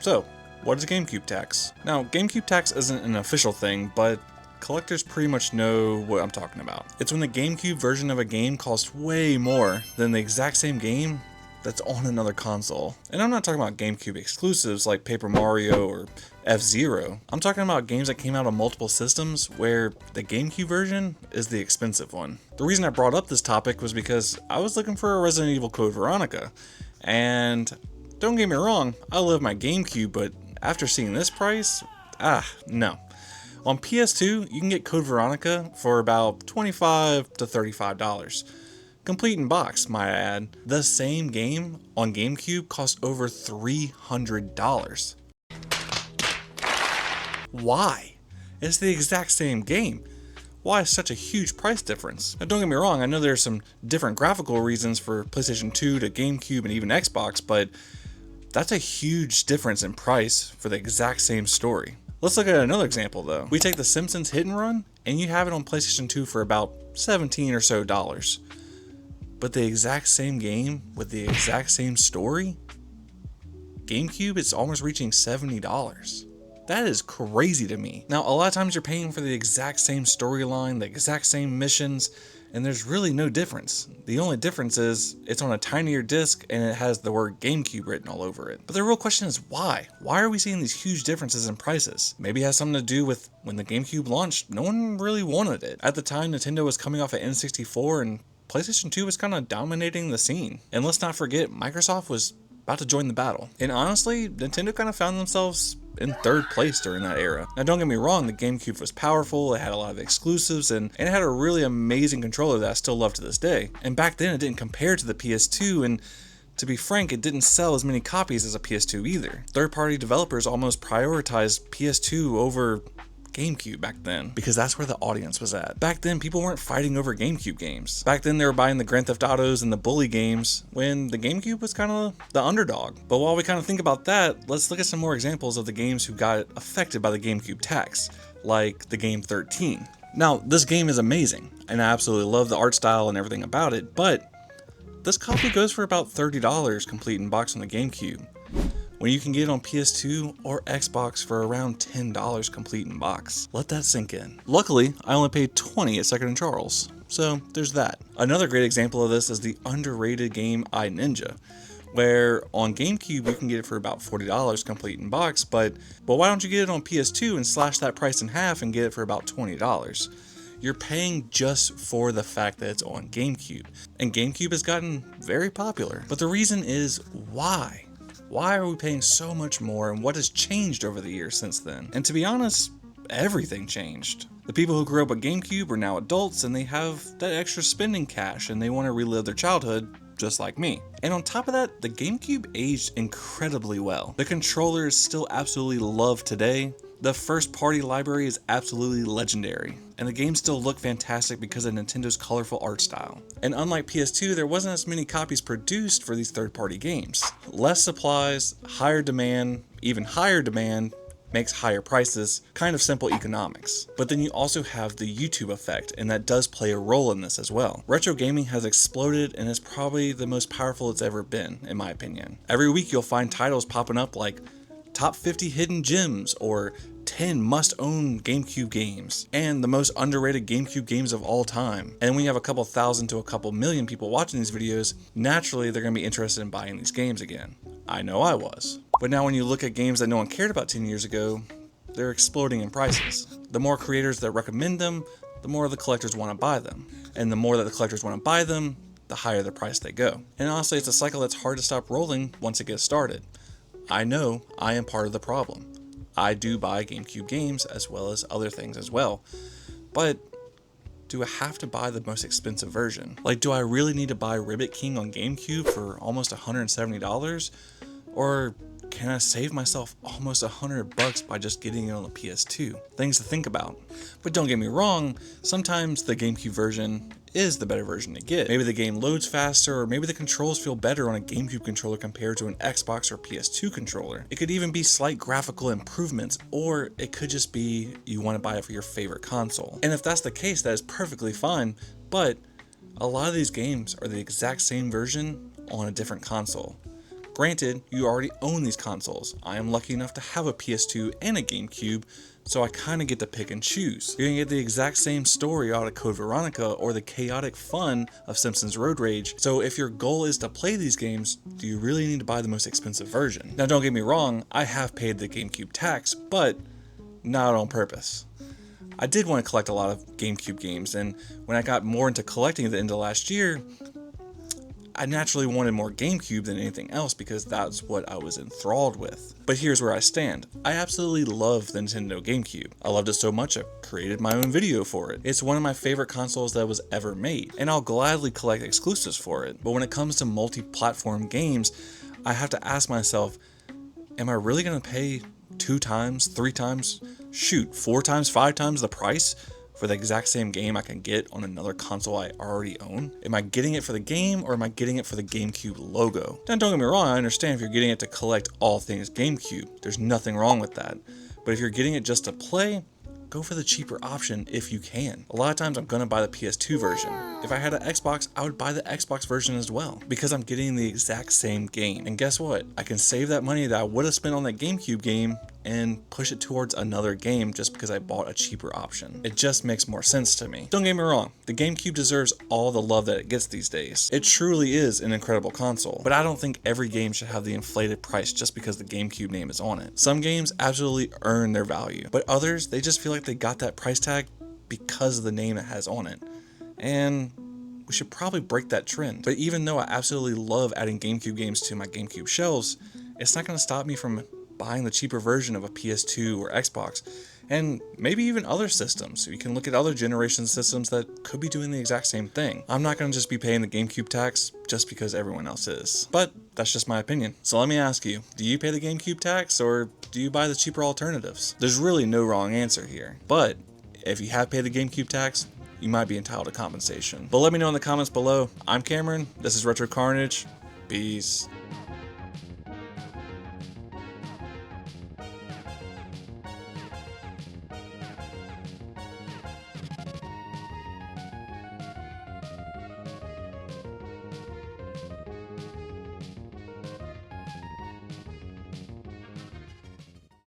So, what is GameCube Tax? Now, GameCube Tax isn't an official thing, but collectors pretty much know what I'm talking about. It's when the GameCube version of a game costs way more than the exact same game that's on another console. And I'm not talking about GameCube exclusives like Paper Mario or F-Zero. I'm talking about games that came out on multiple systems where the GameCube version is the expensive one. The reason I brought up this topic was because I was looking for a Resident Evil Code Veronica. And don't get me wrong, I love my GameCube, but after seeing this price, no. On PS2, you can get Code Veronica for about $25 to $35. Complete in box, might I add. The same game on GameCube cost over $300. Why? It's the exact same game. Why such a huge price difference? Now don't get me wrong, I know there's some different graphical reasons for PlayStation 2 to GameCube and even Xbox, but that's a huge difference in price for the exact same story. Let's look at another example though. We take the Simpsons Hit and Run, and you have it on PlayStation 2 for about $17 or so. But the exact same game with the exact same story? GameCube, it's almost reaching $70. That is crazy to me. Now, a lot of times you're paying for the exact same storyline, the exact same missions, and there's really no difference. The only difference is it's on a tinier disc and it has the word GameCube written all over it. But the real question is why? Why are we seeing these huge differences in prices? Maybe it has something to do with when the GameCube launched, no one really wanted it. At the time, Nintendo was coming off an N64 and PlayStation 2 was kind of dominating the scene. And let's not forget, Microsoft was about to join the battle. And honestly, Nintendo kind of found themselves in third place during that era. Now don't get me wrong, the GameCube was powerful, it had a lot of exclusives, and it had a really amazing controller that I still love to this day. And back then it didn't compare to the PS2, and to be frank, it didn't sell as many copies as a PS2 either. Third-party developers almost prioritized PS2 over GameCube back then, because that's where the audience was at. Back then, people weren't fighting over GameCube games. Back then, they were buying the Grand Theft Autos and the Bully games, when the GameCube was kind of the underdog. But while we kind of think about that, let's look at some more examples of the games who got affected by the GameCube tax, like the game 13. Now, this game is amazing, and I absolutely love the art style and everything about it, but this copy goes for about $30 complete in box on the GameCube, when you can get it on PS2 or Xbox for around $10 complete in box. Let that sink in. Luckily, I only paid $20 at Second and Charles, so there's that. Another great example of this is the underrated game iNinja, where on GameCube you can get it for about $40 complete in box, but why don't you get it on PS2 and slash that price in half and get it for about $20? You're paying just for the fact that it's on GameCube, and GameCube has gotten very popular. But the reason is why? Why are we paying so much more, and what has changed over the years since then? And to be honest, everything changed. The people who grew up with GameCube are now adults, and they have that extra spending cash, and they want to relive their childhood just like me. And on top of that, the GameCube aged incredibly well. The controller is still absolutely loved today. The first party library is absolutely legendary, and the games still look fantastic because of Nintendo's colorful art style. And unlike PS2, there wasn't as many copies produced for these third-party games. Less supplies, higher demand, even higher demand makes higher prices, kind of simple economics. But then you also have the YouTube effect, and that does play a role in this as well. Retro gaming has exploded and is probably the most powerful it's ever been, in my opinion. Every week you'll find titles popping up like Top 50 Hidden Gems, or 10 must-own GameCube games, and the most underrated GameCube games of all time. And when you have a couple thousand to a couple million people watching these videos, naturally they're going to be interested in buying these games again. I know I was. But now when you look at games that no one cared about 10 years ago, they're exploding in prices. The more creators that recommend them, the more the collectors want to buy them. And the more that the collectors want to buy them, the higher the price they go. And honestly, it's a cycle that's hard to stop rolling once it gets started. I know I am part of the problem. I do buy GameCube games as well as other things as well, but do I have to buy the most expensive version? Like, do I really need to buy Ribbit King on GameCube for almost $170? Or can I save myself almost $100 by just getting it on the PS2? Things to think about. But don't get me wrong, sometimes the GameCube version is the better version to get. Maybe the game loads faster, or maybe the controls feel better on a GameCube controller compared to an Xbox or PS2 controller. It could even be slight graphical improvements, or it could just be you want to buy it for your favorite console. And if that's the case, that is perfectly fine, but a lot of these games are the exact same version on a different console. Granted, you already own these consoles. I am lucky enough to have a PS2 and a GameCube, so I kind of get to pick and choose. You're gonna get the exact same story out of Code Veronica or the chaotic fun of Simpsons Road Rage, so if your goal is to play these games, do you really need to buy the most expensive version? Now don't get me wrong, I have paid the GameCube tax, but not on purpose. I did want to collect a lot of GameCube games, and when I got more into collecting at the end of last year, I naturally wanted more GameCube than anything else because that's what I was enthralled with. But here's where I stand. I absolutely love the Nintendo GameCube. I loved it so much I created my own video for it. It's one of my favorite consoles that was ever made, and I'll gladly collect exclusives for it. But when it comes to multi-platform games, I have to ask myself, am I really going to pay 2 times, 3 times, shoot, 4 times, 5 times the price for the exact same game I can get on another console I already own? Am I getting it for the game, or am I getting it for the GameCube logo? Now don't get me wrong, I understand if you're getting it to collect all things GameCube. There's nothing wrong with that. But if you're getting it just to play, go for the cheaper option if you can. A lot of times I'm gonna buy the PS2 version. If I had an Xbox, I would buy the Xbox version as well, because I'm getting the exact same game. And guess what? I can save that money that I would have spent on that GameCube game and push it towards another game just because I bought a cheaper option. It just makes more sense to me. Don't get me wrong, the GameCube deserves all the love that it gets these days. It truly is an incredible console, but I don't think every game should have the inflated price just because the GameCube name is on it. Some games absolutely earn their value, but others, they just feel like they got that price tag because of the name it has on it. And we should probably break that trend. But even though I absolutely love adding GameCube games to my GameCube shelves, it's not going to stop me from buying the cheaper version of a PS2 or Xbox, and maybe even other systems. You can look at other generation systems that could be doing the exact same thing. I'm not going to just be paying the GameCube tax just because everyone else is. But that's just my opinion. So let me ask you, do you pay the GameCube tax, or do you buy the cheaper alternatives? There's really no wrong answer here. But if you have paid the GameCube tax, you might be entitled to compensation. But let me know in the comments below. I'm Cameron, this is Retro Carnage. Peace.